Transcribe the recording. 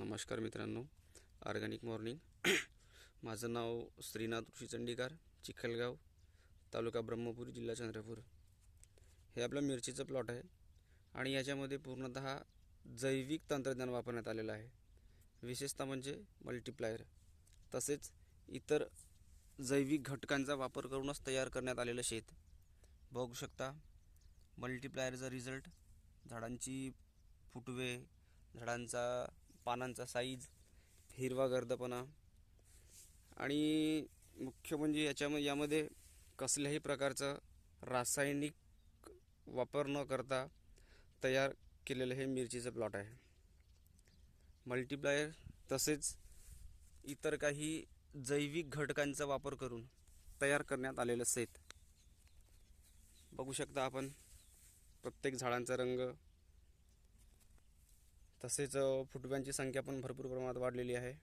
नमस्कार मित्रांनो, organic morning. माझं नाव श्रीनाथ ऋषी चंडीकर, चिखलगाव, तालुका ब्रह्मपुरी, जिल्हा चंद्रपूर. हे आपलं मिरचीचं प्लॉट आहे आणि याच्यामध्ये पूर्णतः जैविक तंत्रज्ञान वापरण्यात आलेलं आहे. विशेषतः म्हणजे मल्टीप्लायर, तसेच इतर जैविक घटकांचा वापर करूनच तयार करण्यात आलेलं शेत. बघू शकता मल्टीप्लायरचा रिझल्ट, झाडांची फुटवे, झाडांचा पानांचा साईज, हिरवा गर्दपणा आणि मुख्य म्हणजे यामध्ये कसल्याही प्रकारचं रासायनिक वापर न करता तयार केलेलं हे मिरचीचं प्लॉट आहे. मल्टीप्लायर तसेच इतर काही जैविक घटकांचा वापर करून तयार करण्यात आलेलं शेत. बघू शकता आपण प्रत्येक झाडांचा रंग, तसेच फुटव्यांची संख्या पण भरपूर प्रमाणात वाढलेली आहे.